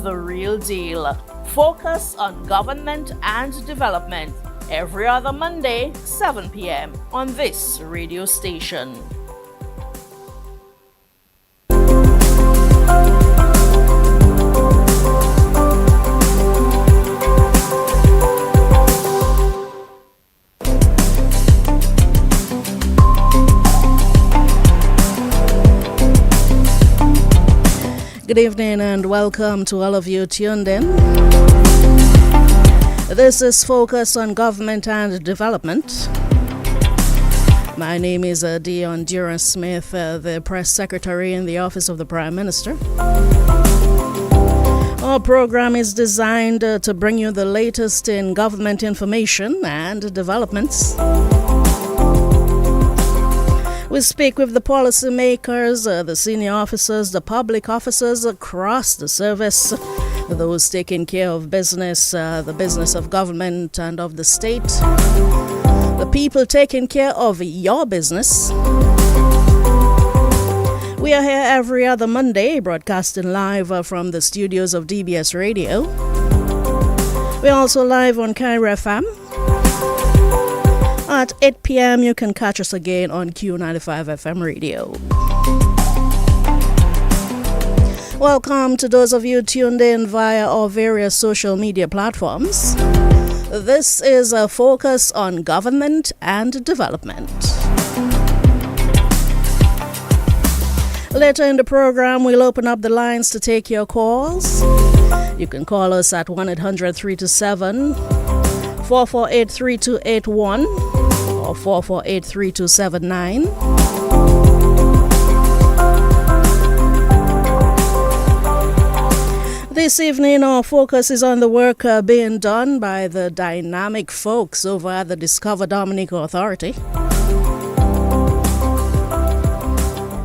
The Real Deal. Focus on government and development. Every other Monday, 7 p.m. on this radio station. Good evening and welcome to all of you tuned in. This is Focus on Government and Development. My name is Dion Duran-Smith, the Press Secretary in the Office of the Prime Minister. Our program is designed to bring you the latest in government information and developments. We speak with the policymakers, the senior officers, the public officers across the service, those taking care of business, the business of government and of the state, the people taking care of your business. We are here every other Monday, broadcasting live from the studios of DBS Radio. We're also live on Creole FM. At 8 p.m. you can catch us again on Q95 FM radio. Welcome to those of you tuned in via our various social media platforms. This is a focus on government and development. Later in the program, we'll open up the lines to take your calls. You can call us at 1-800-327-448-3281 or 448-3279. This evening, our focus is on the work being done by the dynamic folks over at the Discover Dominica Authority.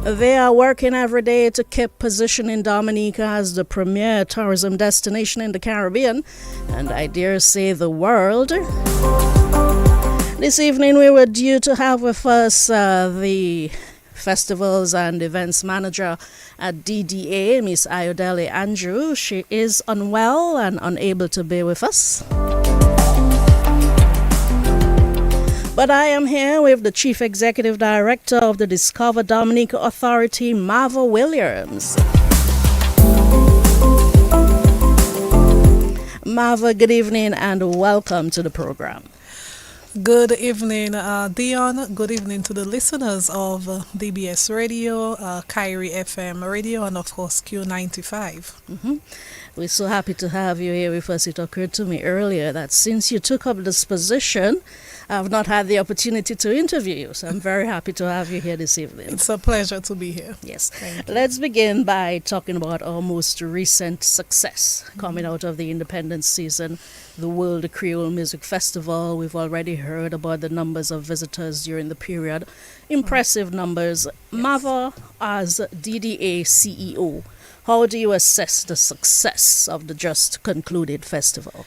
They are working every day to keep positioning Dominica as the premier tourism destination in the Caribbean, and I dare say the world. This evening we were due to have with us the Festivals and Events Manager at DDA, Miss Ayodele Andrew. She is unwell and unable to be with us. But I am here with the Chief Executive Director of the Discover Dominica Authority, Marva Williams. Marva, good evening and welcome to the program. Good evening, Dion. Good evening to the listeners of DBS Radio, Kyrie FM Radio, and of course Q95. We're so happy to have you here with us. It occurred to me earlier that since you took up this position, I've not had the opportunity to interview you, so I'm very happy to have you here this evening. It's a pleasure to be here. Yes. Let's begin by talking about our most recent success coming out of the independence season, the World Creole Music Festival. We've already heard about the numbers of visitors during the period. Impressive numbers. Yes. Marva, as DDA CEO, how do you assess the success of the just concluded festival?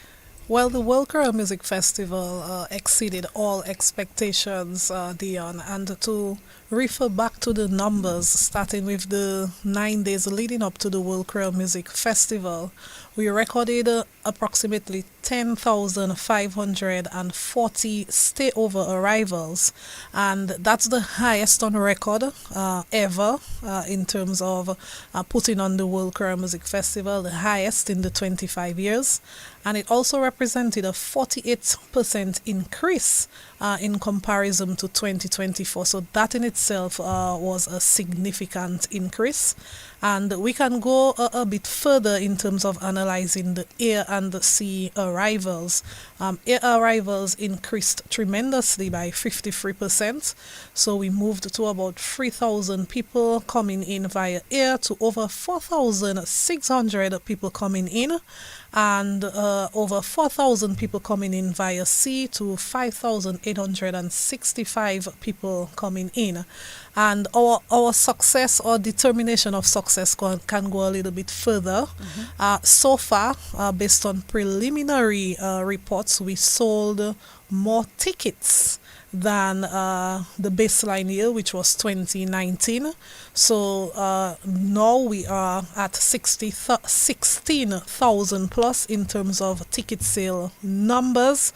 Well, the World Creole Music Festival exceeded all expectations, Dion, and to refer back to the numbers, starting with the 9 days leading up to the World Creole Music Festival, we recorded approximately 10,540 stayover arrivals, and that's the highest on record ever in terms of putting on the World Creole Music Festival, the highest in the 25 years. And it also represented a 48% increase in comparison to 2024. So that in itself was a significant increase. And we can go a bit further in terms of analyzing the air and the sea arrivals. Air arrivals increased tremendously by 53%. So we moved to about 3,000 people coming in via air to over 4,600 people coming in, and over 4,000 people coming in via sea to 5,865 people coming in. And our success or determination of success can go a little bit further. So far, based on preliminary reports, we sold more tickets than the baseline year, which was 2019. So now we are at 16,000 plus in terms of ticket sale numbers.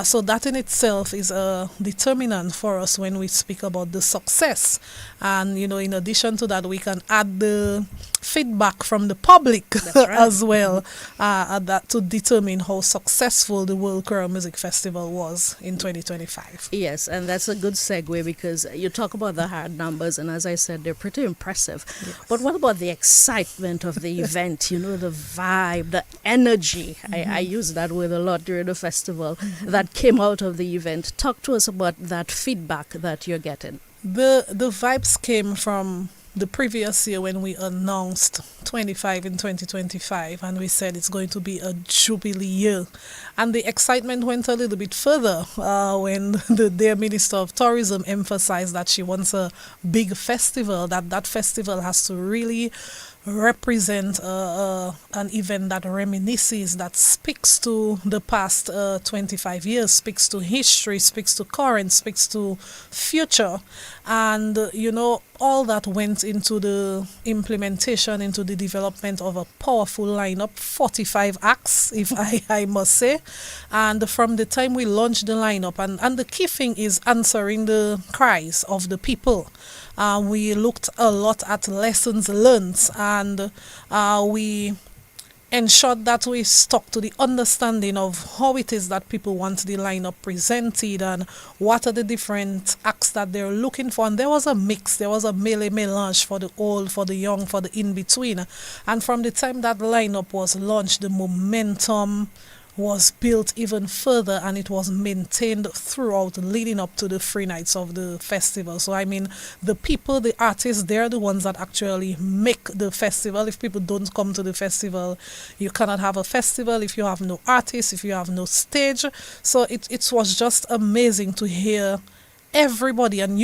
So that in itself is a determinant for us when we speak about the success. And in addition to that, we can add the feedback from the public right. as well, that to determine how successful the World Creole Music Festival was in 2025. Yes, and that's a good segue because you talk about the hard numbers, and as I said, they're pretty impressive. Yes. But what about the excitement of the event? The vibe, the energy. I use that word a lot during the festival that came out of the event. Talk to us about that feedback that you're getting. The vibes came from the previous year when we announced 25 in 2025, and we said it's going to be a jubilee year. And the excitement went a little bit further when the dear Minister of Tourism emphasized that she wants a big festival, that festival has to really represent an event that reminisces, that speaks to the past 25 years, speaks to history, speaks to current, speaks to future. And, all that went into the implementation, into the development of a powerful lineup, 45 acts, if I must say. And from the time we launched the lineup, and the key thing is answering the cries of the people. We looked a lot at lessons learned, and we ensured that we stuck to the understanding of how it is that people want the lineup presented and what are the different acts that they're looking for. And there was a mix, there was a melange for the old, for the young, for the in-between. And from the time that lineup was launched, the momentum was built even further, and it was maintained throughout, leading up to the 3 nights of the festival. So the people, the artists, they're the ones that actually make the festival. If people don't come to the festival, you cannot have a festival if you have no artists, if you have no stage. So it was just amazing to hear everybody. And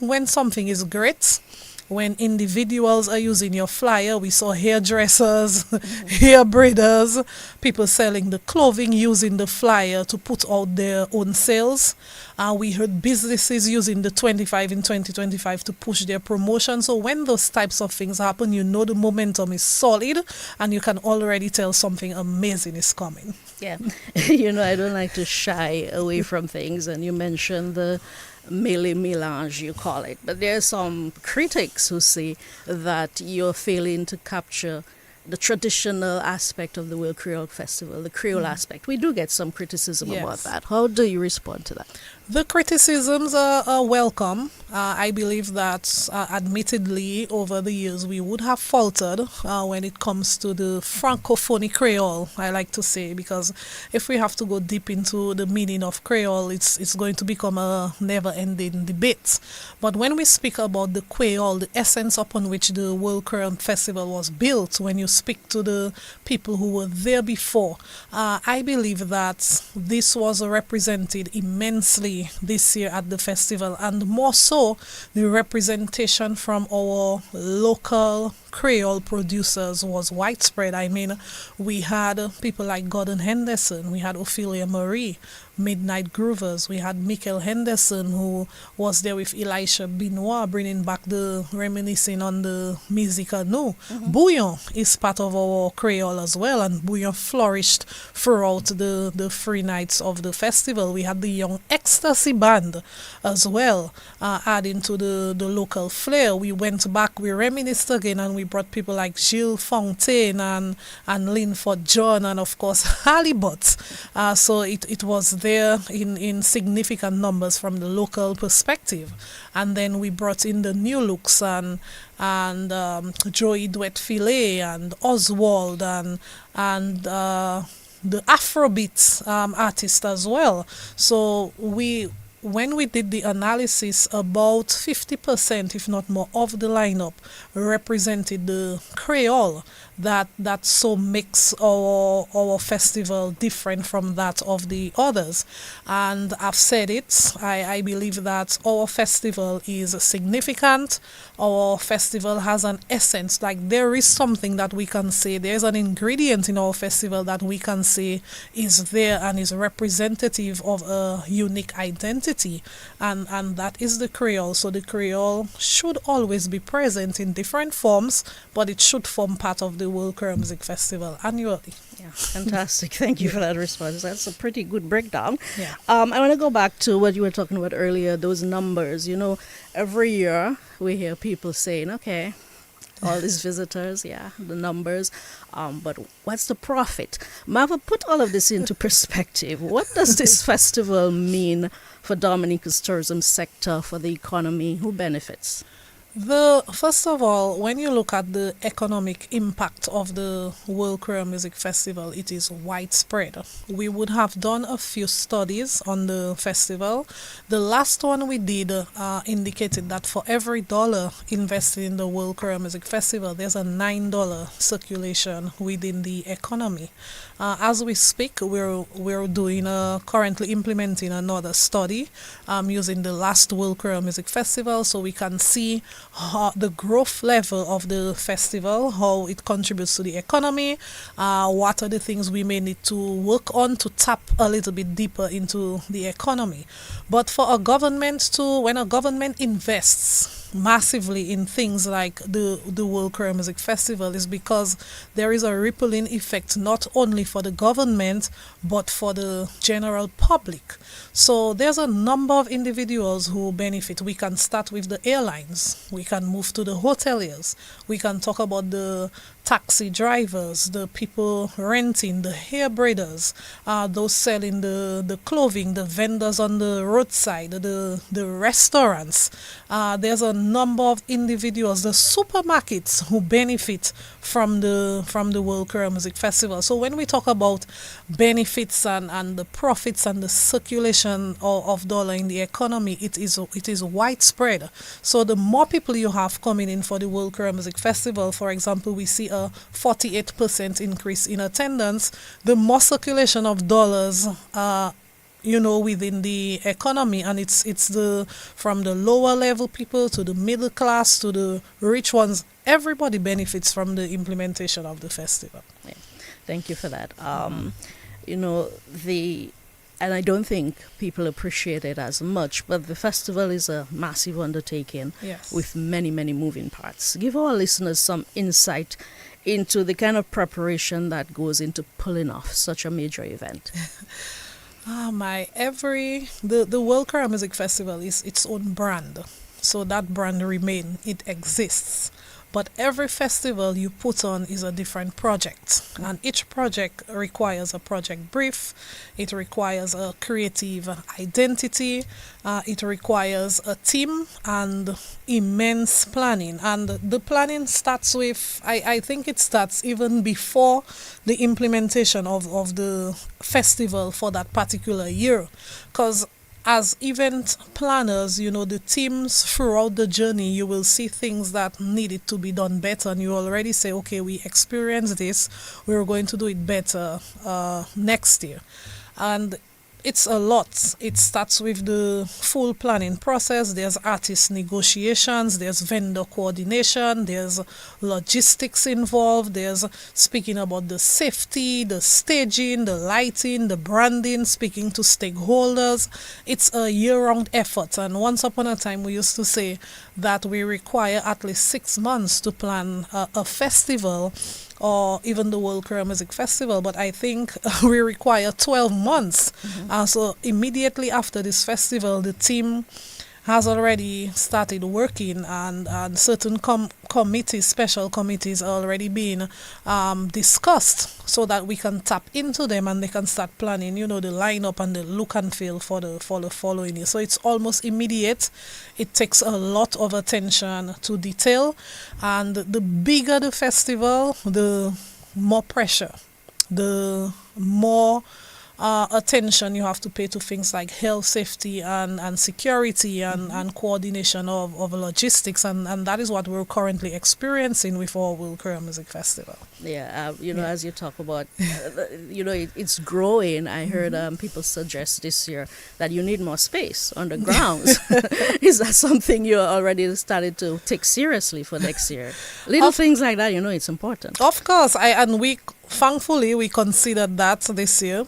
when something is great, when individuals are using your flyer. We saw hairdressers, hair braiders, people selling the clothing using the flyer to put out their own sales. We heard businesses using the 25 in 2025 to push their promotion. So when those types of things happen, the momentum is solid, and you can already tell something amazing is coming. Yeah. I don't like to shy away from things, and you mentioned the melange, you call it. But there are some critics who say that you're failing to capture the traditional aspect of the World Creole Festival, the Creole aspect. We do get some criticism about that. How do you respond to that? The criticisms are welcome. I believe that admittedly over the years we would have faltered when it comes to the Francophonie Creole, I like to say, because if we have to go deep into the meaning of Creole, it's going to become a never-ending debate. But when we speak about the Creole, the essence upon which the World Creole Festival was built, when you speak to the people who were there before, I believe that this was represented immensely this year at the festival, and more so the representation from our local Creole producers was widespread. We had people like Gordon Henderson, we had Ophelia Marie, Midnight Groovers, we had Michael Henderson, who was there with Elisha Benoit, bringing back the reminiscing on the musique nous. Bouillon is part of our Creole as well, and Bouillon flourished throughout the 3 nights of the festival. We had the Young Ecstasy Band as well, adding to the local flair. We went back, we reminisced again, and we brought people like Gilles Fontaine and Linford John, and of course Halibut. So it was there in significant numbers from the local perspective. And then we brought in the new looks and Joey Duet Filet and Oswald and the Afrobeat artist as well. So when we did the analysis, about 50%, if not more, of the lineup represented the Creole. that so makes our festival different from that of the others. And I've said it, I believe that our festival is significant. Our festival has an essence, like there is something that we can say, there's an ingredient in our festival that we can say is there and is representative of a unique identity, and that is the Creole. So the Creole should always be present in different forms, but it should form part of the World Creole Music Festival annually. Yeah, fantastic. Thank you for that response. That's a pretty good breakdown. Yeah. I want to go back to what you were talking about earlier, those numbers. You know, every year we hear people saying, okay, all these visitors, yeah, the numbers, but what's the profit? Marva, put all of this into perspective. What does this festival mean for Dominica's tourism sector, for the economy? Who benefits? First of all, when you look at the economic impact of the World Creole Music Festival, it is widespread. We would have done a few studies on the festival. The last one we did indicated that for every dollar invested in the World Creole Music Festival, there's a $9 circulation within the economy. As we speak, we're doing currently implementing another study using the last World Creole Music Festival, so we can see the growth level of the festival, how it contributes to the economy, what are the things we may need to work on to tap a little bit deeper into the economy. But for a government when a government invests massively in things like the World Creole Music Festival, is because there is a rippling effect not only for the government but for the general public. So there's a number of individuals who benefit. We can start with the airlines, we can move to the hoteliers, we can talk about the taxi drivers, the people renting, the hair braiders, those selling the clothing, the vendors on the roadside, the restaurants. There's a number of individuals, the supermarkets, who benefit from the World Creole Music Festival. So when we talk about benefits and the profits and the circulation of dollar in the economy, it is widespread. So the more people you have coming in for the World Creole Music Festival, for example, we see a 48% increase in attendance, the more circulation of dollars within the economy, and it's from the lower level people to the middle class to the rich ones. Everybody benefits from the implementation of the festival. Yeah. Thank you for that. And I don't think people appreciate it as much, but the festival is a massive undertaking. Yes. With many, many moving parts. Give our listeners some insight into the kind of preparation that goes into pulling off such a major event. The World Creole Music Festival is its own brand, so that brand it exists. But every festival you put on is a different project, and each project requires a project brief, it requires a creative identity, it requires a team and immense planning. And the planning starts with, I think it starts even before the implementation of the festival for that particular year, because as event planners, the teams throughout the journey, you will see things that needed to be done better, and you already say, okay, we experienced this, we're going to do it better next year. And it's a lot. It starts with the full planning process. There's artist negotiations, there's vendor coordination, there's logistics involved, there's speaking about the safety, the staging, the lighting, the branding, speaking to stakeholders. It's a year-round effort, and once upon a time we used to say that we require at least 6 months to plan a festival, or even the World Creole Music Festival, but I think we require 12 months. So immediately after this festival, the team has already started working, and certain committees, special committees, are already being discussed so that we can tap into them and they can start planning, the lineup and the look and feel for the following year. So it's almost immediate. It takes a lot of attention to detail, and the bigger the festival, the more pressure, the more attention you have to pay to things like health, safety, and security, and coordination of logistics, and that is what we're currently experiencing with our World Creole Music Festival. Yeah, as you talk about, it's growing. I heard people suggest this year that you need more space on the grounds. Is that something you already started to take seriously for next year? Little things like that, it's important. Of course, we thankfully we considered that this year.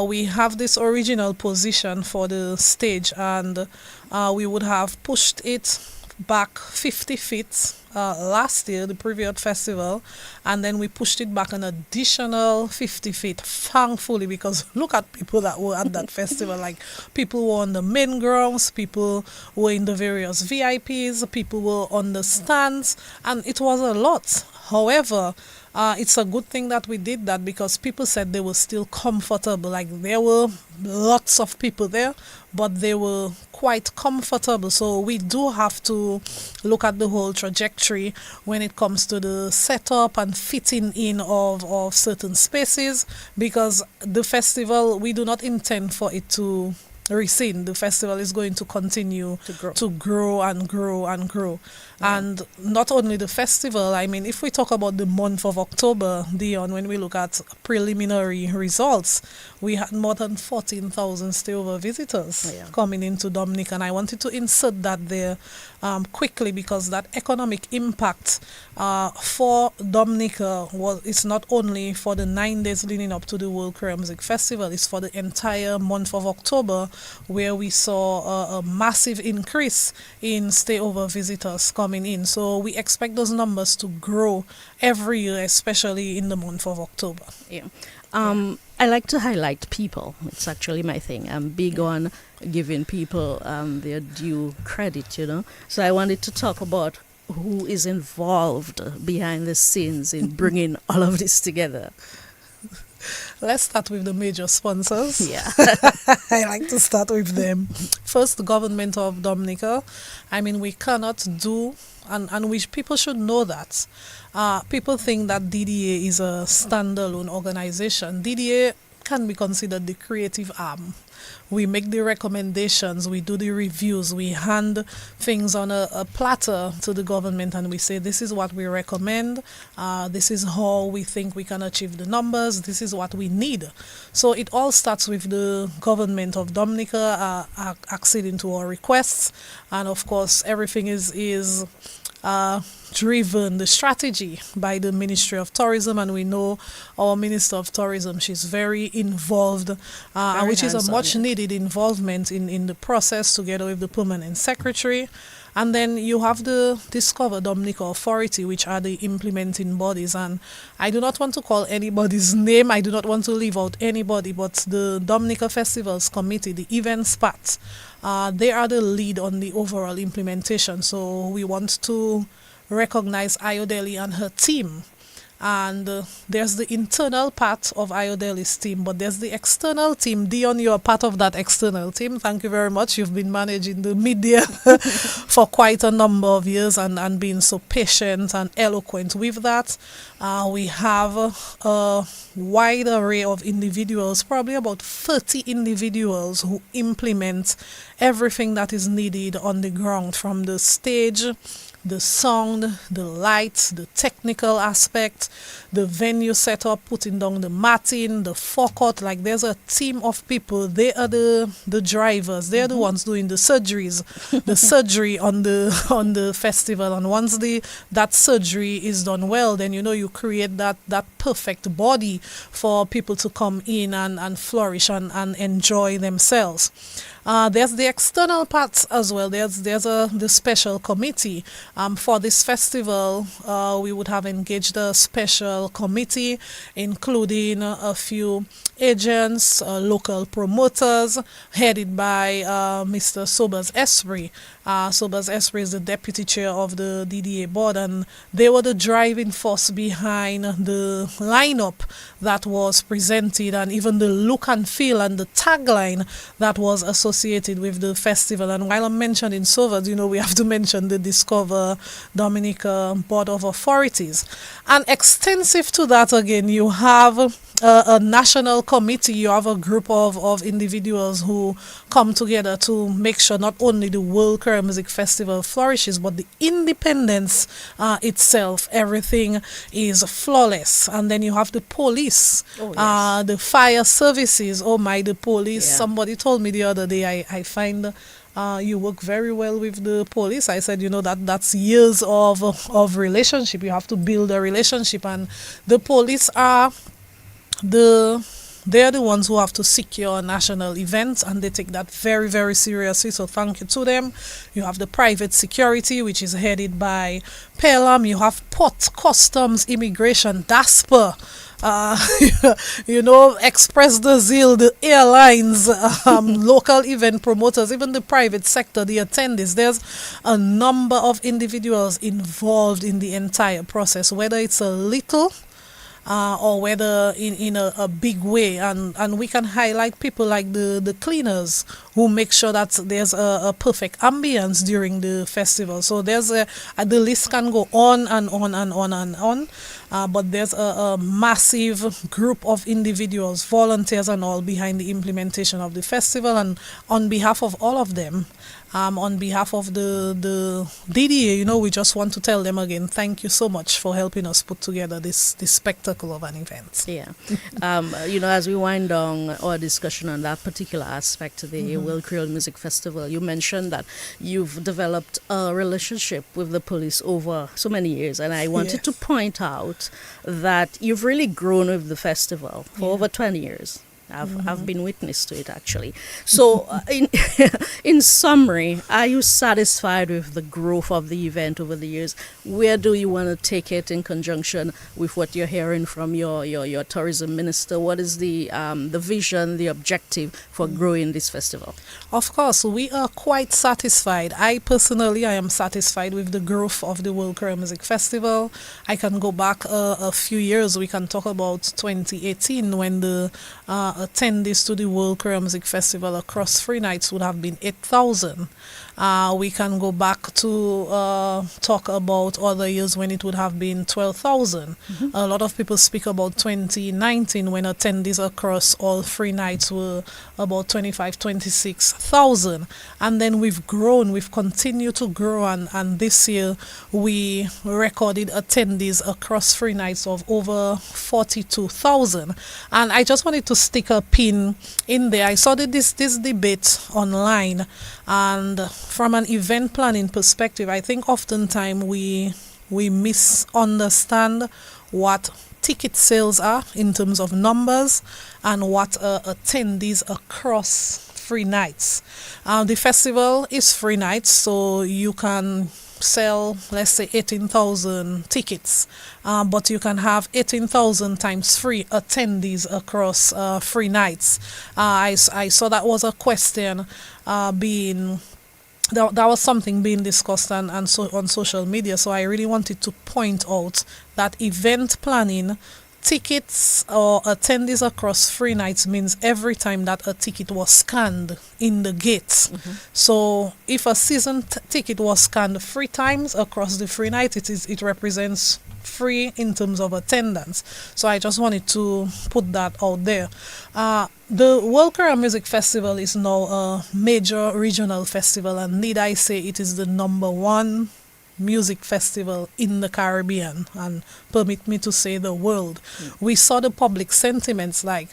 We have this original position for the stage, and we would have pushed it back 50 feet last year, the previous festival, and then we pushed it back an additional 50 feet, thankfully, because look at people that were at that festival. Like, people were on the main grounds, people were in the various VIPs, people were on the stands, and it was a lot. However, it's a good thing that we did that, because people said they were still comfortable. Like, there were lots of people there, but they were quite comfortable. So we do have to look at the whole trajectory when it comes to the setup and fitting in of certain spaces, because the festival, we do not intend for it to recede. The festival is going to continue to grow and grow and grow. Yeah. And not only the festival, I mean, if we talk about the month of October, Dion, when we look at preliminary results, we had more than 14,000 stayover visitors coming into Dominica. And I wanted to insert that there quickly, because that economic impact for Dominica it's not only for the 9 days leading up to the World Creole Music Festival, it's for the entire month of October, where we saw a massive increase in stayover visitors coming in. So we expect those numbers to grow every year, especially in the month of October. Yeah. I like to highlight people. It's actually my thing. I'm big on giving people their due credit, So I wanted to talk about who is involved behind the scenes in bringing all of this together. Let's start with the major sponsors. Yeah. I like to start with them. First, the government of Dominica. I mean, we cannot do, and people should know that. People think that DDA is a standalone organization. DDA can be considered the creative arm. We make the recommendations, we do the reviews, we hand things on a platter to the government, and we say, this is what we recommend, this is how we think we can achieve the numbers, this is what we need. So it all starts with the government of Dominica acceding to our requests, and of course everything is driven, the strategy, by the Ministry of Tourism, and we know our Minister of Tourism, she's very involved, which is a much needed involvement in the process, together with the Permanent Secretary. And then you have the Discover Dominica Authority, which are the implementing bodies. And I do not want to call anybody's name, I do not want to leave out anybody, but the Dominica Festivals Committee, the events part, they are the lead on the overall implementation. So we want to recognize Ayodele and her team. And there's the internal part of Ayodele's team, but there's the external team. Dion, you're part of that external team. Thank you very much. You've been managing the media for quite a number of years, and being so patient and eloquent with that. We have a wide array of individuals, probably about 30 individuals, who implement everything that is needed on the ground, from the stage, the sound, the lights, the technical aspect, the venue setup, putting down the matting, the forecourt. Like, there's a team of people. They are the drivers. They're the ones doing the surgeries, the surgery on the festival. And once that surgery is done well, then you create that perfect body for people to come in and flourish and enjoy themselves. There's the external parts as well. There's the special committee. For this festival, we would have engaged a special committee, including a few agents, local promoters, headed by Mr. Sobers Esprit. Sobers Esprit is the deputy chair of the DDA board, and they were the driving force behind the lineup that was presented, and even the look and feel and the tagline that was associated with the festival. And while I'm mentioning Sobers, we have to mention the Discover Dominica Board of Authorities. And extensive to that, again, you have a national committee. You have a group of individuals who come together to make sure not only the World Creole Music Festival flourishes, but the independence itself, everything is flawless. And then you have the police, the fire services. Oh my, the police. Yeah. Somebody told me the other day, I find you work very well with the police. I said, that's years of relationship. You have to build a relationship, and the police are they're the ones who have to secure national events, and they take that very, very seriously. So thank you to them. You have the private security, which is headed by Pelham. You have Port, Customs, Immigration, DASPER. Express the Zeal, the airlines, local event promoters, even the private sector, the attendees. There's a number of individuals involved in the entire process, whether it's a little or whether in a big way, and we can highlight people like the cleaners who make sure that there's a perfect ambience during the festival. So there's the list can go on and on and on and on, but there's a massive group of individuals, volunteers and all, behind the implementation of the festival. And on behalf of all of them, on behalf of the DDA, we just want to tell them again, thank you so much for helping us put together this spectacle of an event. Yeah. As we wind down our discussion on that particular aspect of the World Creole Music Festival, you mentioned that you've developed a relationship with the police over so many years, and I wanted to point out that you've really grown with the festival for over 20 years. I've been witness to it, actually. So in summary, are you satisfied with the growth of the event over the years? Where do you want to take it in conjunction with what you're hearing from your tourism minister? What is the vision, the objective for growing this festival? Of course, we are quite satisfied. I am satisfied with the growth of the World Creole Music Festival. I can go back a few years. We can talk about 2018, when the attendees to the World Creole Music Festival across 3 nights would have been 8,000. We can go back to talk about other years when it would have been 12,000. A lot of people speak about 2019, when attendees across all 3 nights were about 25, 26,000. And then we've continued to grow, and this year we recorded attendees across 3 nights of over 42,000. And I just wanted to stick a pin in there. I saw this debate online, and from an event planning perspective, I think oftentimes we misunderstand what ticket sales are in terms of numbers and what attendees across 3 nights. The festival is 3 nights, so you can sell, let's say, 18,000 tickets, but you can have 18,000 times 3 attendees across 3 nights. I saw that was a question that was something being discussed and so on social media. So I really wanted to point out that event planning, tickets or attendees across 3 nights means every time that a ticket was scanned in the gates. So if a season ticket was scanned 3 times across the 3 nights, it represents 3 in terms of attendance. So I just wanted to put that out there. The World Creole Music Festival is now a major regional festival, and need I say it is the number 1 music festival in the Caribbean, and permit me to say the world. We saw the public sentiments. Like,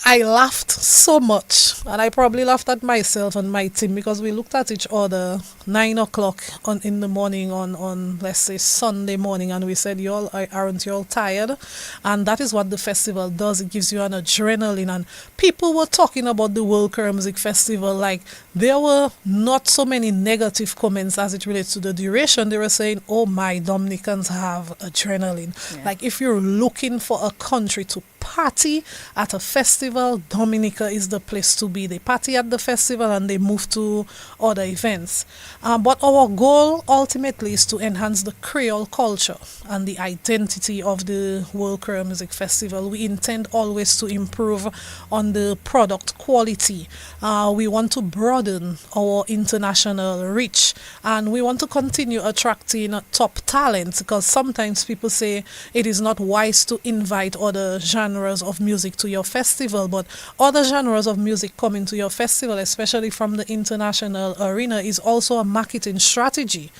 I laughed so much, and I probably laughed at myself and my team, because we looked at each other 9 o'clock in the morning on let's say Sunday morning, and we said, aren't you all tired? And that is what the festival does. It gives you an adrenaline. And people were talking about the World Creole Music Festival like there were not so many negative comments as it relates to the duration. They were saying, oh my, Dominicans have adrenaline. Like, if you're looking for a country to party at a festival, Dominica is the place to be. They party at the festival and they move to other events. But our goal ultimately is to enhance the Creole culture and the identity of the World Creole Music Festival. We intend always to improve on the product quality. We want to broaden our international reach, and we want to continue attracting top talent, because sometimes people say it is not wise to invite other genres genres of music to your festival, but other genres of music coming to your festival, especially from the international arena, is also a marketing strategy,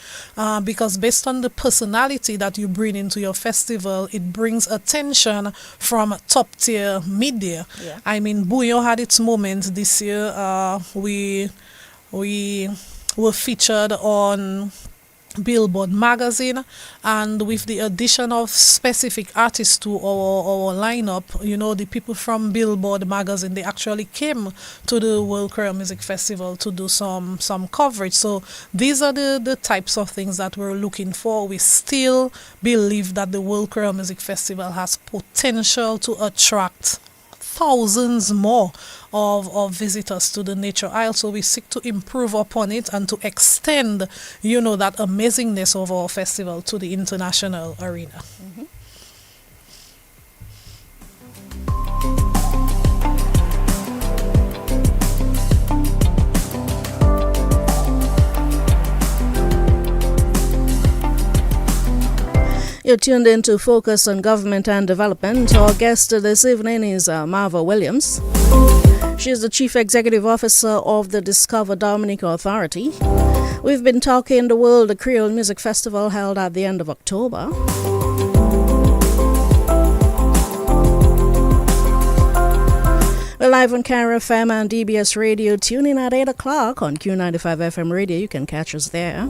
because based on the personality that you bring into your festival, it brings attention from top tier media. Yeah. I mean, Bouillon had its moment this year. We were featured on Billboard magazine, and with the addition of specific artists to our lineup, the people from Billboard magazine, they actually came to the World Creole Music Festival to do some coverage. So these are the types of things that we're looking for. We still believe that the World Creole Music Festival has potential to attract thousands more of visitors to the Nature Isle. So we seek to improve upon it and to extend, that amazingness of our festival to the international arena. Mm-hmm. You're tuned in to Focus on Government and Development. Our guest this evening is Marva Williams. She is the Chief Executive Officer of the Discover Dominica Authority. We've been talking the World Creole Music Festival held at the end of October. We're live on Cara FM and DBS Radio. Tune in at 8 o'clock on Q95 FM Radio. You can catch us there.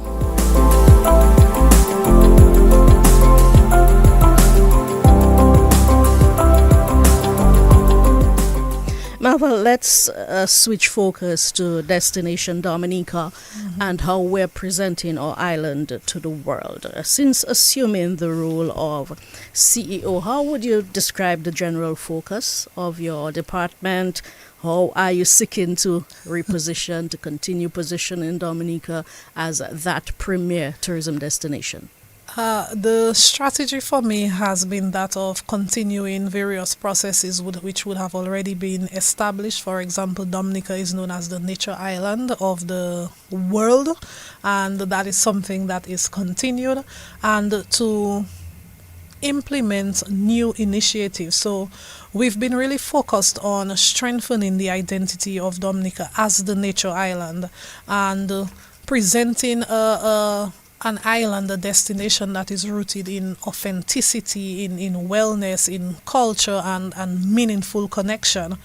Marva, let's switch focus to Destination Dominica and how we're presenting our island to the world. Since assuming the role of CEO, how would you describe the general focus of your department? How are you seeking to reposition, to continue positioning Dominica as that premier tourism destination? The strategy for me has been that of continuing various processes which would have already been established. For example, Dominica is known as the nature island of the world, and that is something that is continued, and to implement new initiatives. So we've been really focused on strengthening the identity of Dominica as the nature island and presenting an island, a destination that is rooted in authenticity, in wellness, in culture, and meaningful connection.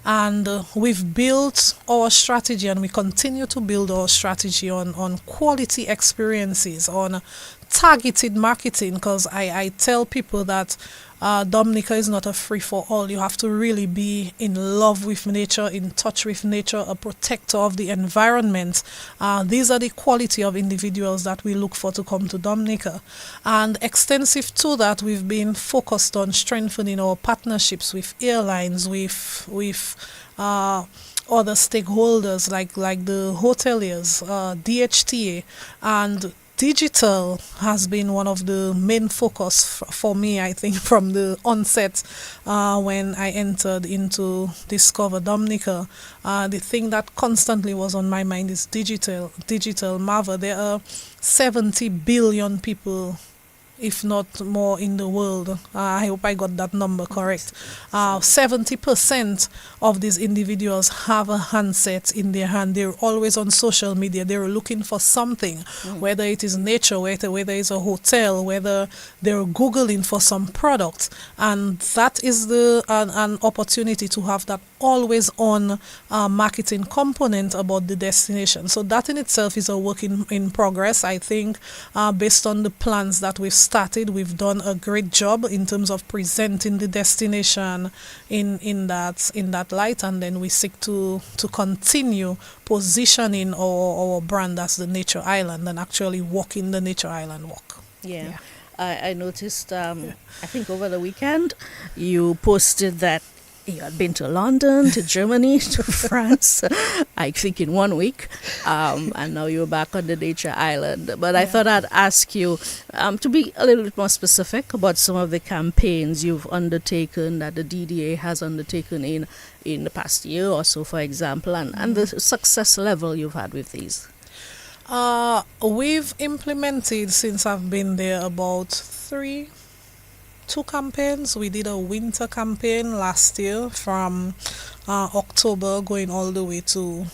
And we've built our strategy, and we continue to build our strategy on quality experiences, on targeted marketing, because I tell people that Dominica is not a free-for-all. You have to really be in love with nature, in touch with nature, a protector of the environment. These are the quality of individuals that we look for to come to Dominica. And extensive to that, we've been focused on strengthening our partnerships with airlines, with other stakeholders like the hoteliers, DHTA, and digital has been one of the main focus for me, I think, from the onset when I entered into Discover Dominica. The thing that constantly was on my mind is digital. Marva, there are 70 billion people, if not more, in the world. I hope I got that number correct. 70% of these individuals have a handset in their hand. They're always on social media. They're looking for something, whether it is nature, whether it's a hotel, whether they're Googling for some product. And that is an opportunity to have that always on marketing component about the destination. So that in itself is a work in progress. I think based on the plans that we've started, we've done a great job in terms of presenting the destination in that light, and then we seek to continue positioning our brand as the nature island and actually walking the nature island walk. Yeah. I noticed, I think over the weekend, you posted that you had been to London, to Germany, to France, I think in 1 week, and now you're back on the nature island. But I thought I'd ask you to be a little bit more specific about some of the campaigns you've undertaken, that the DDA has undertaken in the past year or so, for example, and the success level you've had with these. We've implemented, since I've been there, about two campaigns. We did a winter campaign last year from October going all the way to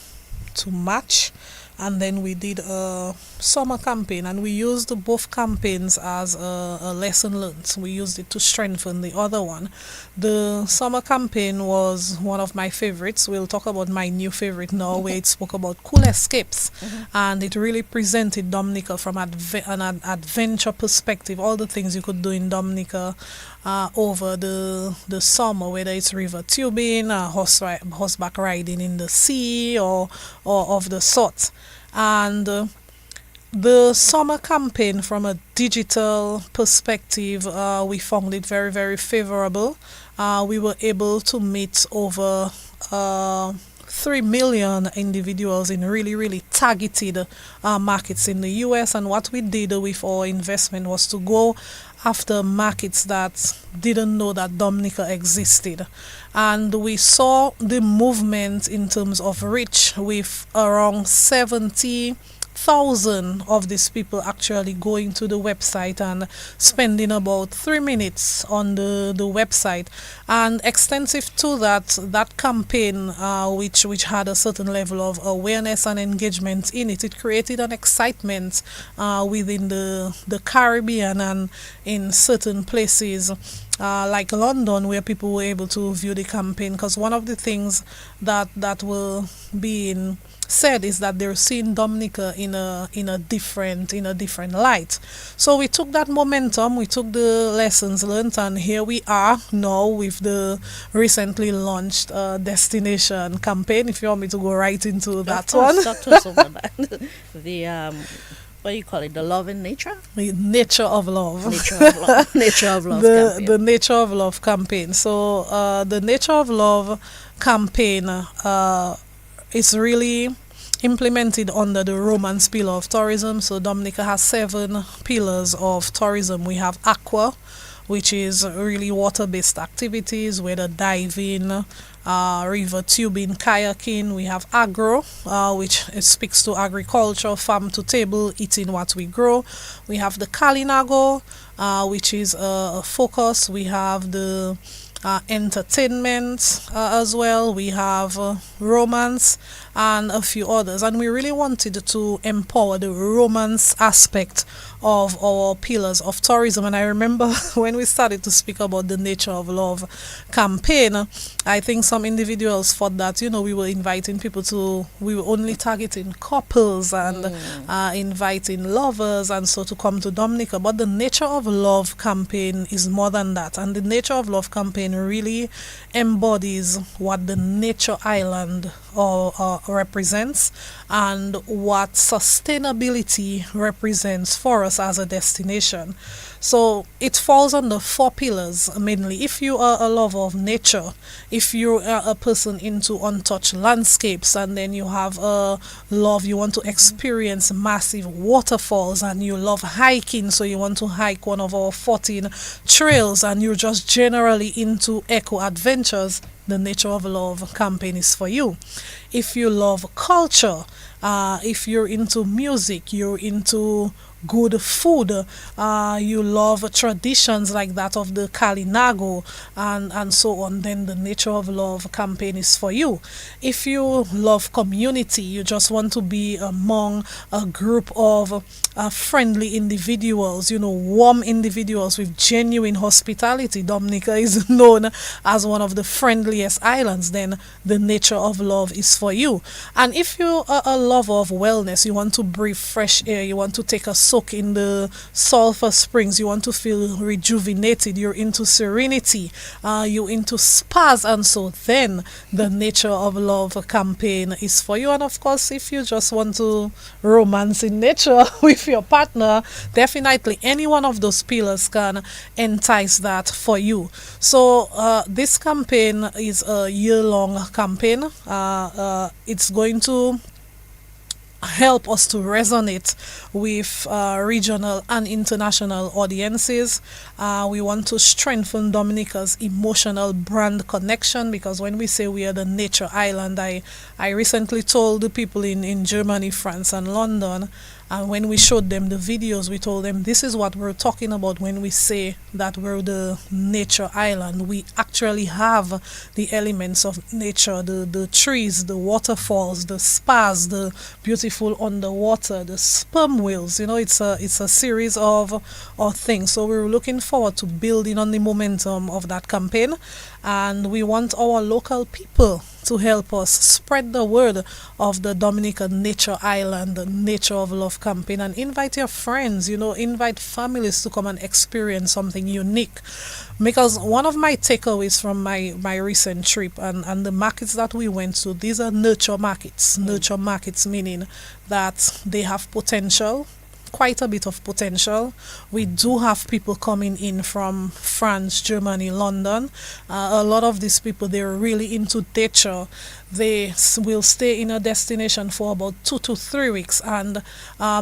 March, and then we did a summer campaign, and we used both campaigns as a lesson learned. We used it to strengthen the other one. The summer campaign was one of my favorites. We'll talk about my new favorite now, where it spoke about cool escapes, and it really presented Dominica from an adventure perspective, all the things you could do in Dominica over the summer, whether it's river tubing, horseback riding in the sea, or of the sort. And the summer campaign, from a digital perspective, we found it very, very favorable. We were able to meet over 3 million individuals in really, really targeted markets in the US. And what we did with our investment was to go after markets that didn't know that Dominica existed. And we saw the movement in terms of reach, with around 70,000 of these people actually going to the website and spending about 3 minutes on the website. And extensive to that campaign, which had a certain level of awareness and engagement in it, it created an excitement within the Caribbean and in certain places like London, where people were able to view the campaign. Because one of the things that were being said is that they're seeing Dominica in a different light. So we took that momentum, we took the lessons learned, and here we are now with the recently launched destination campaign. If you want me to go right into that one. Talk to us about that. The what do you call it? The love in nature? The nature of love. Nature of love. Nature of love campaign. The nature of love campaign. So the nature of love campaign is really implemented under the Romance pillar of tourism. So Dominica has 7 pillars of tourism. We have aqua, which is really water-based activities, whether diving, river tubing, kayaking. We have agro, which speaks to agriculture, farm to table, eating what we grow. We have the Kalinago, which is a focus. We have the entertainment as well. We have romance and a few others, and we really wanted to empower the romance aspect of our pillars of tourism. And I remember when we started to speak about the nature of love campaign, I think some individuals thought that, we were inviting people we were only targeting couples and inviting lovers and so to come to Dominica. But the nature of love campaign is more than that, and the nature of love campaign really embodies what the nature island represents and what sustainability represents for us as a destination. So it falls under 4 pillars mainly. If you are a lover of nature, if you are a person into untouched landscapes, and then you have a love, you want to experience massive waterfalls, and you love hiking, so you want to hike one of our 14 trails, and you're just generally into eco adventures, the Nature of Love campaign is for you. If you love culture, if you're into music, you're into good food, you love traditions like that of the Kalinago and so on, then the Nature of Love campaign is for you. If you love community, you just want to be among a group of friendly individuals, warm individuals with genuine hospitality. Dominica is known as one of the friendliest islands, then the Nature of Love is for you. And if you are a lover of wellness, you want to breathe fresh air, you want to take a soak in the sulfur springs, you want to feel rejuvenated, you're into serenity, you're into spas, and so then the Nature of Love campaign is for you. And of course, if you just want to romance in nature with your partner, definitely any one of those pillars can entice that for you. So this campaign is a year-long campaign. It's going to help us to resonate with regional and international audiences. We want to strengthen Dominica's emotional brand connection, because when we say we are the nature island, I recently told the people in Germany, France and London And when we showed them the videos, we told them this is what we're talking about when we say that we're the nature island. We actually have the elements of nature, the trees, the waterfalls, the spas, the beautiful underwater, the sperm whales. It's a series of things. So we're looking forward to building on the momentum of that campaign, and we want our local people to help us spread the word of the Dominican Nature Island, the Nature of Love campaign, and invite your friends, invite families to come and experience something unique. Because one of my takeaways from my recent trip and the markets that we went to, these are nurture markets. Nurture markets meaning that they have potential, quite a bit of potential. We do have people coming in from France, Germany, London. A lot of these people, they're really into nature. They will stay in a destination for about 2 to 3 weeks, and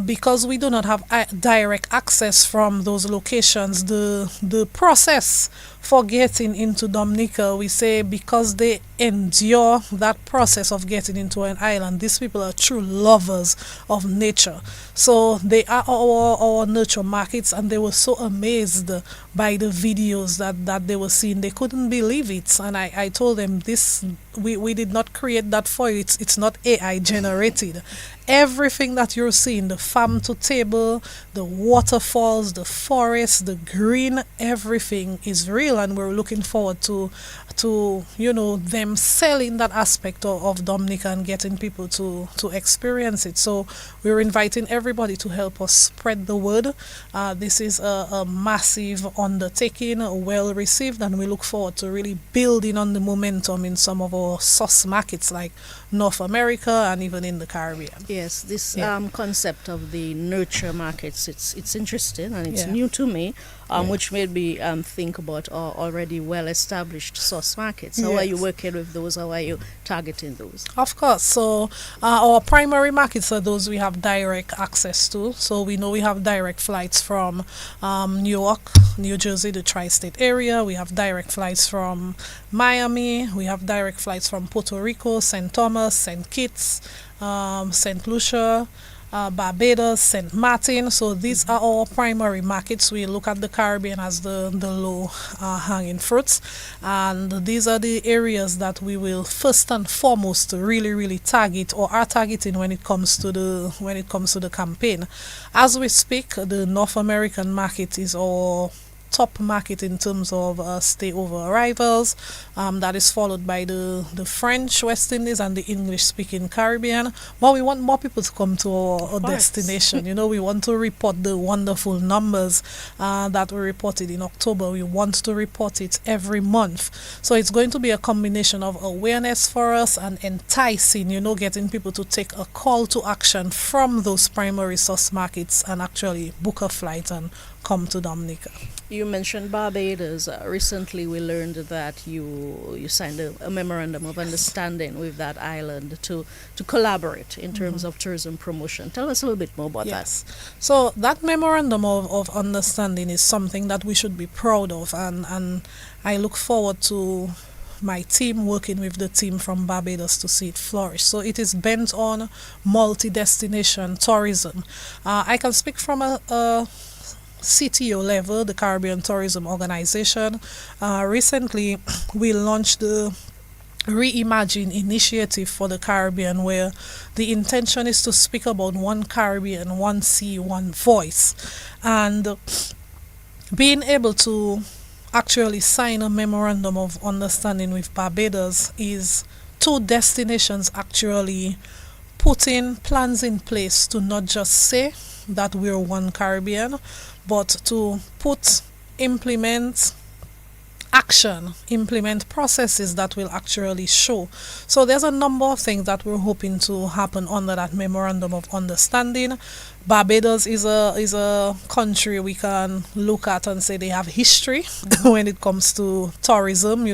because we do not have direct access from those locations, the process for getting into Dominica, we say, because they endure that process of getting into an island, these people are true lovers of nature. So they are our nurture markets, and they were so amazed by the videos that they were seeing. They couldn't believe it, and I told them, this we did not create that for you. It's not AI generated. Everything that you're seeing, the farm to table, the waterfalls, the forest, the green, everything is real, and we're looking forward to them selling that aspect of Dominica and getting people to experience it. So we're inviting everybody to help us spread the word. This is a massive undertaking, well received, and we look forward to really building on the momentum in some of our source markets like North America and even in the Caribbean. Yes, this concept of the nurture markets, it's interesting and it's Yeah. new to me, which made me think about our already well-established source markets. How are you Yes. working with those? How are you targeting those? Of course. So our primary markets are those we have direct access to. So we know we have direct flights from New York, New Jersey, the tri-state area. We have direct flights from Miami. We have direct flights from Puerto Rico, St. Thomas, St. Kitts, St. Lucia, Barbados, St. Martin. So these are our primary markets. We look at the Caribbean as the low hanging fruits, and these are the areas that we will first and foremost really target, or are targeting when it comes to the campaign. As we speak, the North American market is our top market in terms of stayover arrivals. That is followed by the French West Indies and the English speaking Caribbean. But we want more people to come to our destination. We want to report the wonderful numbers that we reported in October. We want to report it every month. So it's going to be a combination of awareness for us and enticing, getting people to take a call to action from those primary source markets and actually book a flight and come to Dominica. You mentioned Barbados. Recently, we learned that you signed a memorandum of understanding with that island to collaborate in terms of tourism promotion. Tell us a little bit more about Yes. So that memorandum of understanding is something that we should be proud of, and I look forward to my team working with the team from Barbados to see it flourish. So it is bent on multi-destination tourism. I can speak from a CTO level, the Caribbean Tourism Organization. Recently, we launched the Reimagine initiative for the Caribbean, where the intention is to speak about one Caribbean, one sea, one voice. And being able to actually sign a memorandum of understanding with Barbados is two destinations actually putting plans in place to not just say that we're one Caribbean, but to implement processes that will actually show. So there's a number of things that we're hoping to happen under that memorandum of understanding. Barbados is a country we can look at and say they have history when it comes to tourism.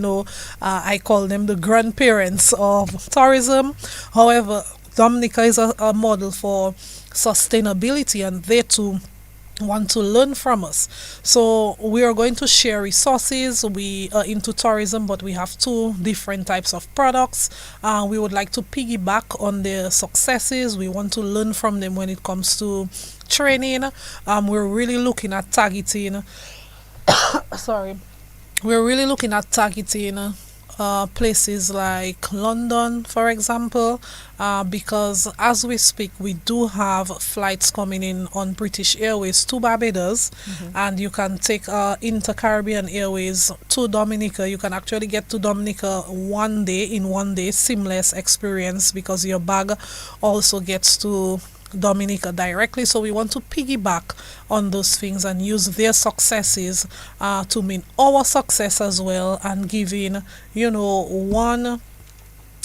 I call them the grandparents of tourism. However, Dominica is a model for sustainability, and they too want to learn from us. So we are going to share resources. We are into tourism, but we have two different types of products. We would like to piggyback on their successes. We want to learn from them when it comes to training. We're really looking at targeting. Sorry, we're really looking at targeting places like London, for example, because as we speak, we do have flights coming in on British Airways to Barbados, and you can take Inter-Caribbean Airways to Dominica. You can actually get to Dominica in one day, seamless experience because your bag also gets to Dominica directly. So we want to piggyback on those things and use their successes to mean our success as well, and giving one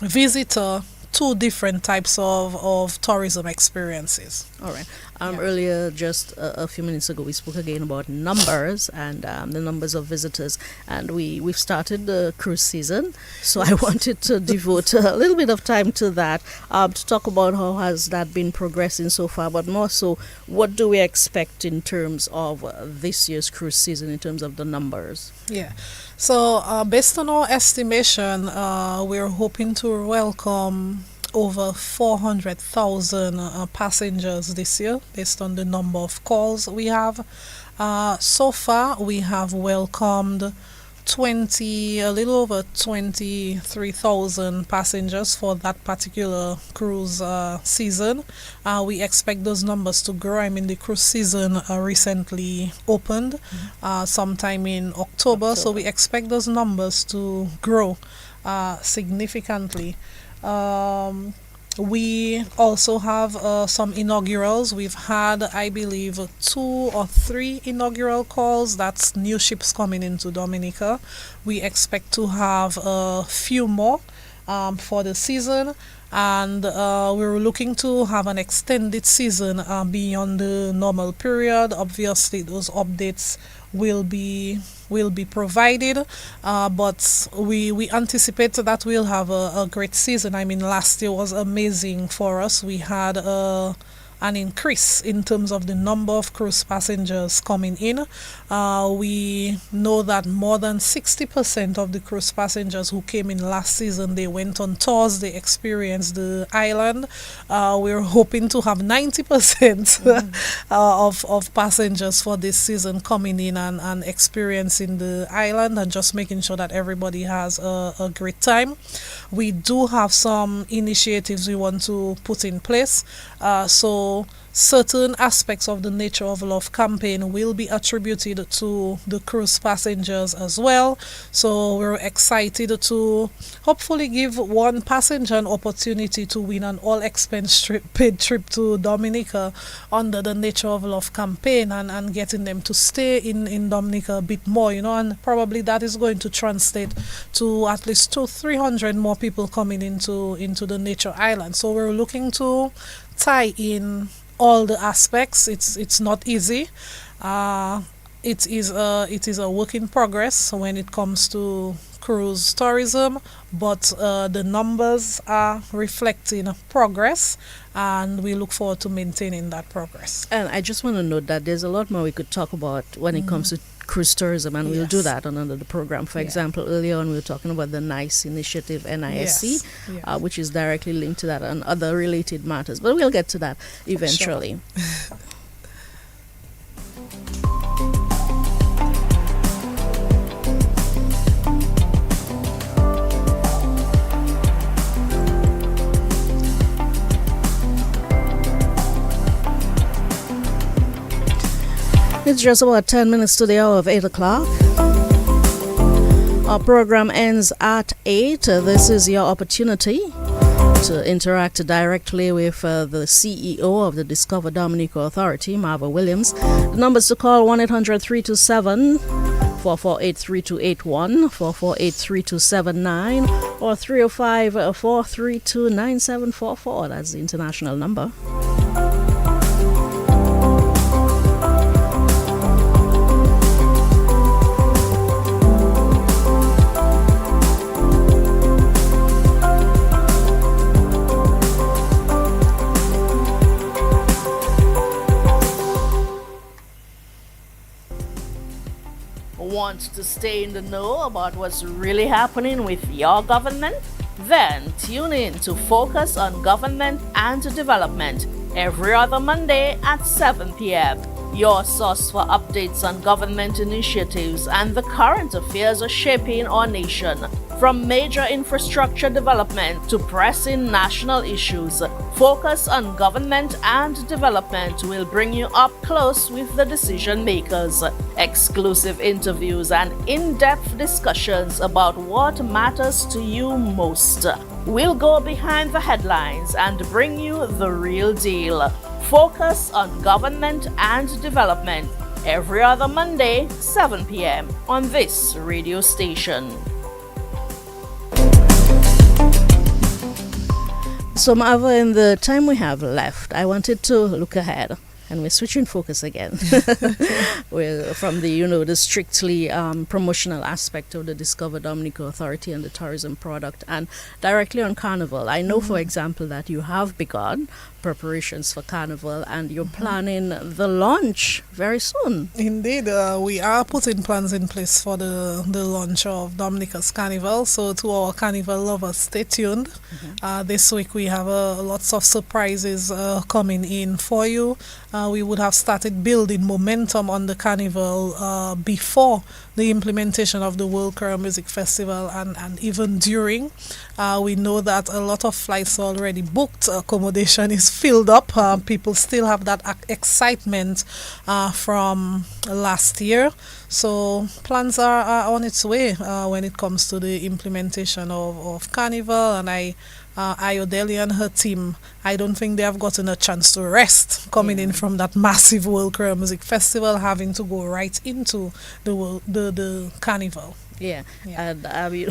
visitor two different types of tourism experiences. All right. Earlier, just a few minutes ago, we spoke again about numbers and the numbers of visitors, and we've started the cruise season. So I wanted to devote a little bit of time to that, to talk about how has that been progressing so far, but more so, what do we expect in terms of this year's cruise season in terms of the numbers? Yeah. So based on our estimation, we're hoping to welcome over 400,000 passengers this year based on the number of calls we have. So far, we have welcomed a little over 23,000 passengers for that particular cruise season. We expect those numbers to grow. I mean, the cruise season recently opened sometime in October, so we expect those numbers to grow significantly. We also have some inaugurals. We've had, I believe, 2 or 3 inaugural calls. That's new ships coming into Dominica. We expect to have a few more for the season, and we're looking to have an extended season beyond the normal period. Obviously, those updates will be provided, but we anticipate that we'll have a great season. I mean, last year was amazing for us. We had an increase in terms of the number of cruise passengers coming in. We know that more than 60% of the cruise passengers who came in last season, they went on tours, they experienced the island. We're hoping to have 90% of passengers for this season coming in and experiencing the island, and just making sure that everybody has a great time. We do have some initiatives we want to put in place. So certain aspects of the Nature of Love campaign will be attributed to the cruise passengers as well. So we're excited to hopefully give one passenger an opportunity to win an all-expense paid trip to Dominica under the Nature of Love campaign, and getting them to stay in Dominica a bit more, and probably that is going to translate to at least 200-300 more people coming into the Nature Island. So we're looking to tie in all the aspects. It's not easy. It is a work in progress when it comes to cruise tourism, but the numbers are reflecting progress, and we look forward to maintaining that progress. And I just want to note that there's a lot more we could talk about when it comes to cruise tourism, and we'll do that on another program. For example, earlier on we were talking about the NICE initiative, NISC, which is directly linked to that, and other related matters. But we'll get to that eventually. Sure. It's just about 10 minutes to the hour of 8 o'clock. Our program ends at 8. This is your opportunity to interact directly with the CEO of the Discover Dominica Authority, Marva Williams. The numbers to call: 1-800-327 448-3281, 448-3279, or 305-432-9744. That's the international number. Want to stay in the know about what's really happening with your government? Then tune in to Focus on Government and Development every other Monday at 7 p.m. Your source for updates on government initiatives and the current affairs shaping our nation. From major infrastructure development to pressing national issues, Focus on Government and Development will bring you up close with the decision makers. Exclusive interviews and in-depth discussions about what matters to you most. We'll go behind the headlines and bring you the real deal. Focus on Government and Development every other Monday, 7 p.m. on this radio station. So, Marva, in the time we have left, I wanted to look ahead. And we're switching focus again. We're from the strictly promotional aspect of the Discover Dominica Authority and the tourism product, and directly on Carnival. I know, for example, that you have begun preparations for Carnival and you're planning the launch very soon. Indeed, we are putting plans in place for the launch of Dominica's Carnival. So to our Carnival lovers, stay tuned. This week we have lots of surprises coming in for you. We would have started building momentum on the Carnival before the implementation of the World Creole Music Festival and even during. We know that a lot of flights are already booked. Accommodation is filled up. People still have that excitement from last year. So plans are on its way when it comes to the implementation of Carnival. And Ayodele and her team, I don't think they have gotten a chance to rest coming in from that massive World Creole Music Festival, having to go right into the Carnival. Yeah, and I mean,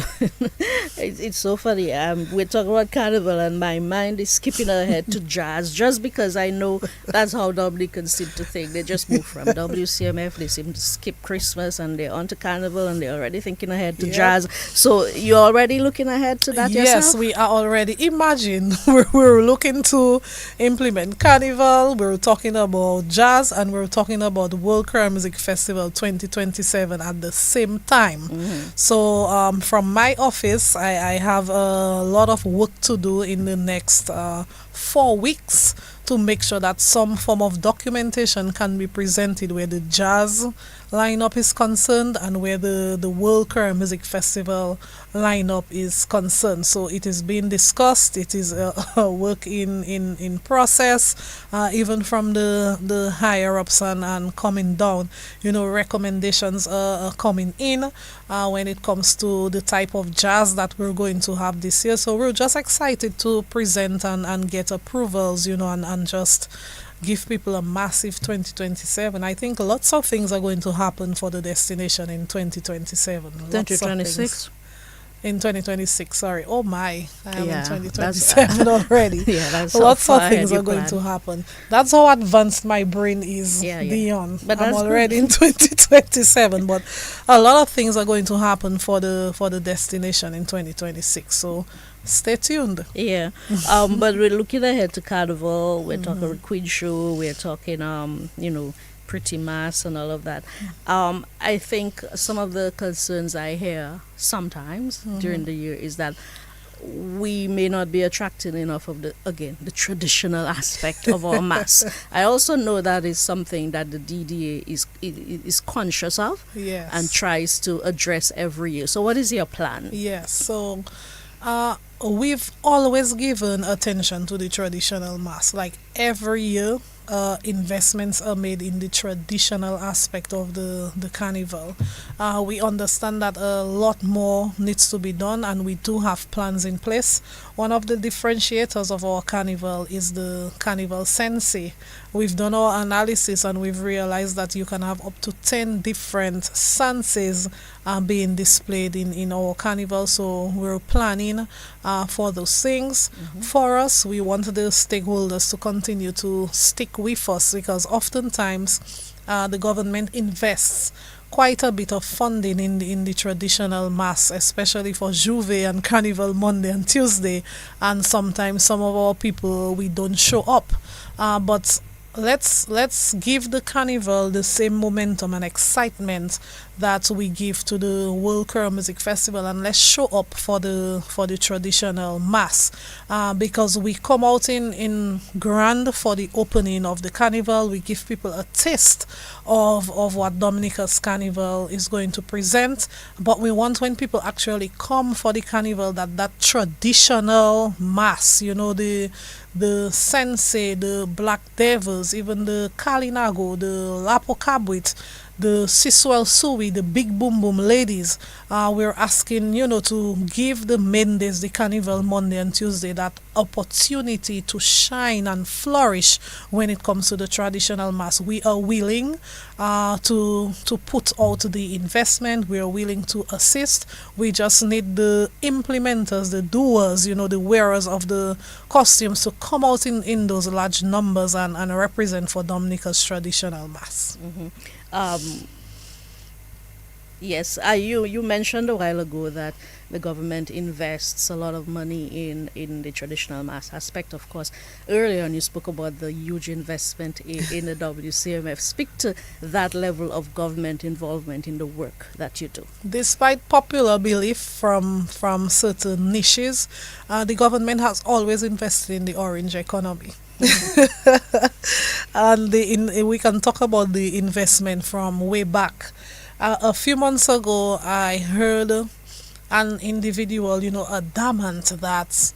it's so funny. We're talking about Carnival, and my mind is skipping ahead to jazz, just because I know that's how Dominicans seem to think. They just move from WCMF, they seem to skip Christmas, and they're on to Carnival, and they're already thinking ahead to jazz. So you're already looking ahead to that yourself? Yes, we are already. Imagine, we're looking to implement Carnival, we're talking about jazz, and we're talking about World Creole Music Festival 2027 at the same time. So from my office, I have a lot of work to do in the next 4 weeks to make sure that some form of documentation can be presented where the jazz lineup is concerned and where the World Creole Music Festival lineup is concerned. So it is being discussed. It is a work in process, even from the higher ups and coming down. Recommendations are coming in when it comes to the type of jazz that we're going to have this year. So we're just excited to present and get approvals, and just give people a massive 2027. I think lots of things are going to happen for the destination in 2027. 2026? In 2026, sorry. Oh my, I am in Yeah, 2027 already. Yeah, that's Lots how of far things ahead you are going plan. to happen. That's how advanced my brain is, Dion. But I'm that's already in 2027, but a lot of things are going to happen for the destination in 2026. So stay tuned. Yeah, but we're looking ahead to Carnival. We're talking Queen Show. We're talking, Pretty Mass and all of that. I think some of the concerns I hear sometimes during the year is that we may not be attracting enough of the traditional aspect of our mass. I also know that is something that the DDA is conscious of, Yes. and tries to address every year. So what is your plan? Yes, so we've always given attention to the traditional mass. Like every year, investments are made in the traditional aspect of the carnival. We understand that a lot more needs to be done, and we do have plans in place. One of the differentiators of our carnival is the carnival sensei. We've done our analysis and we've realized that you can have up to 10 different senses being displayed in our carnival. So we're planning for those things. For us, we want the stakeholders to continue to stick with us, because oftentimes the government invests quite a bit of funding in the traditional mass, especially for Juve and Carnival Monday and Tuesday, and sometimes some of our people, we don't show up. But let's give the carnival the same momentum and excitement that we give to the World Creole Music Festival, and let's show up for the traditional mass, because we come out in grand for the opening of the carnival. We give people a taste of what Dominica's carnival is going to present, but we want, when people actually come for the carnival, that traditional mass, the Sensei, the Black Devils, even the Kalinago, the Lapo Cabwit, the Siswell Sui, the Big Boom Boom ladies. We're asking, to give the Mendes, the Carnival Monday and Tuesday, that opportunity to shine and flourish when it comes to the traditional mass. We are willing to put out the investment. We are willing to assist. We just need the implementers, the doers, the wearers of the costumes to come out in those large numbers and represent for Dominica's traditional mass. Yes, you mentioned a while ago that the government invests a lot of money in the traditional mass aspect. Of course, earlier on you spoke about the huge investment in the WCMF. Speak to that level of government involvement in the work that you do. Despite popular belief from certain niches, the government has always invested in the orange economy. And we can talk about the investment from way back. A few months ago, I heard an individual, adamant that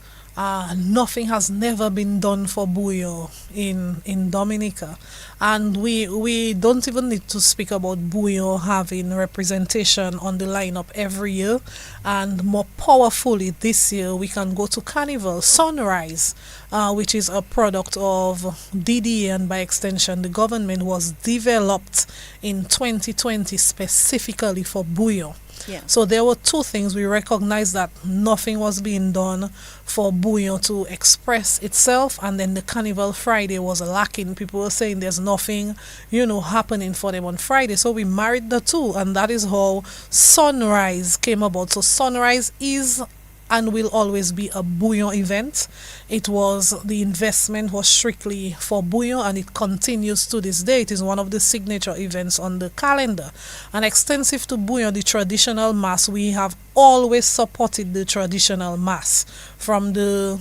nothing has never been done for Buyo in Dominica. And we don't even need to speak about Buyo having representation on the lineup every year. And more powerfully, this year, we can go to Carnival Sunrise, which is a product of DDA, and by extension, the government was developed in 2020 specifically for Buyo. Yeah. So there were two things. We recognized that nothing was being done for Buyo to express itself, and then the Carnival Friday was lacking. People were saying there's nothing, happening for them on Friday. So we married the two, and that is how Sunrise came about. So Sunrise is and will always be a Buyo event. The investment was strictly for Buyo, and it continues to this day. It is one of the signature events on the calendar. And extensive to Buyo, the traditional mass, we have always supported the traditional mass, from the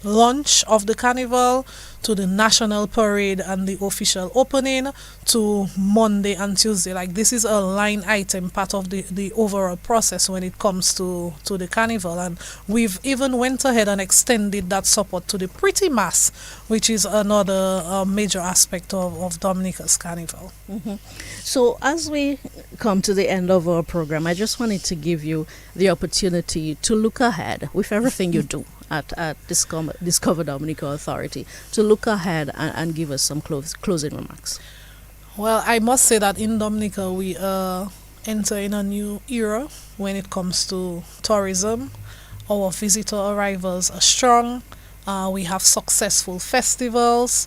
launch of the carnival to the national parade and the official opening to Monday and Tuesday. Like, this is a line item, part of the overall process when it comes to the carnival. And we've even went ahead and extended that support to the pretty mass, which is another major aspect of Dominica's carnival. Mm-hmm. So as we come to the end of our program, I just wanted to give you the opportunity to look ahead with everything you do at Discover Dominica Authority, to look ahead and give us some closing remarks. Well, I must say that in Dominica we are entering a new era when it comes to tourism. Our visitor arrivals are strong. We have successful festivals.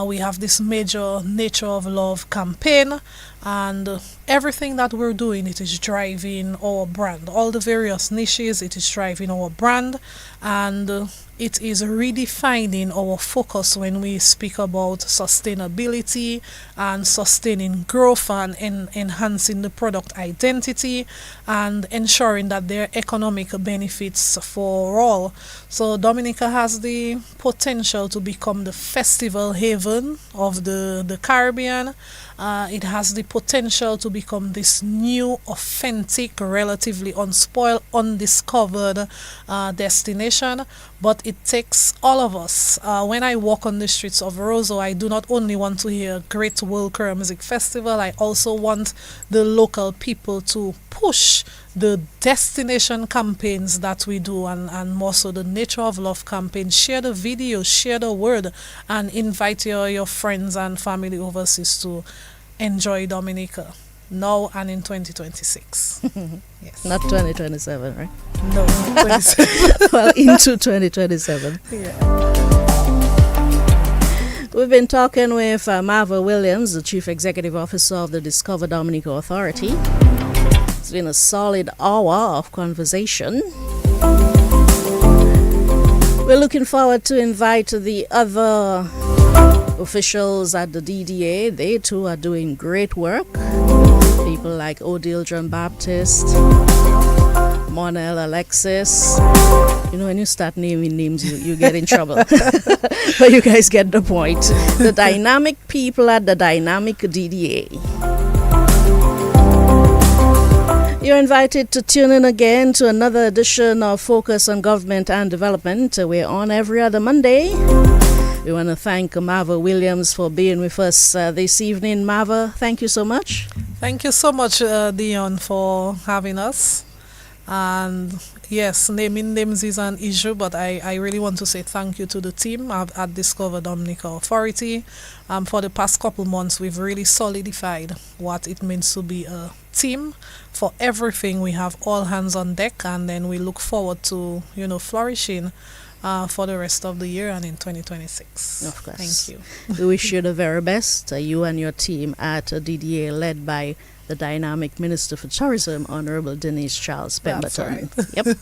We have this major Nature of Love campaign, and everything that we're doing, it is driving our brand. All the various niches, it is driving our brand, and it is redefining our focus when we speak about sustainability and sustaining growth and enhancing the product identity and ensuring that there are economic benefits for all. So Dominica has the potential to become the festival haven of the Caribbean. It has the potential to become this new, authentic, relatively unspoiled, undiscovered destination. But it takes all of us. When I walk on the streets of Roseau, I do not only want to hear Great World Creole Music Festival, I also want the local people to push the destination campaigns that we do, and more so the Nature of Love campaign. Share the video, share the word, and invite your friends and family overseas to enjoy Dominica now and in 2026. Yes. Not 2027, right? No, 2027. Well, into 2027. Yeah. We've been talking with Marva Williams, the Chief Executive Officer of the Discover Dominica Authority. It's been a solid hour of conversation. We're looking forward to invite the other officials at the DDA, they too are doing great work. People like Odile John Baptist, Monel Alexis. You know, when you start naming names, you get in trouble. But you guys get the point. The dynamic people at the dynamic DDA. You're invited to tune in again to another edition of Focus on Government and Development. We're on every other Monday. We want to thank Marva Williams for being with us this evening. Marva, thank you so much. Thank you so much, Dion, for having us. And yes, naming names is an issue, but I really want to say thank you to the team at Discover Dominica Authority. For the past couple months, we've really solidified what it means to be a team. For everything, we have all hands on deck, and then we look forward to, flourishing for the rest of the year and in 2026. Of course. Thank you. We wish you the very best, you and your team at DDA, led by the dynamic Minister for Tourism, Honorable Denise Charles Pemberton. That's right. Yep.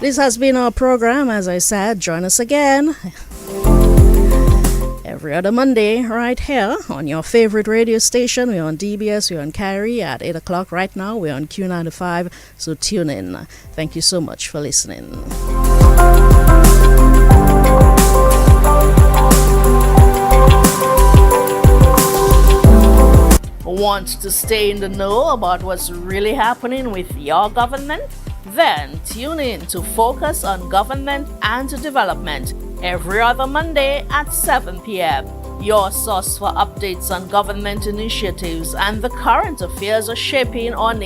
This has been our program. As I said, join us again every other Monday right here on your favorite radio station. We're on DBS, we're on Kyrie at 8 o'clock right now. We're on Q95, so tune in. Thank you so much for listening. Want to stay in the know about what's really happening with your government? Then tune in to Focus on Government and Development every other Monday at 7 p.m. Your source for updates on government initiatives and the current affairs are shaping our nation.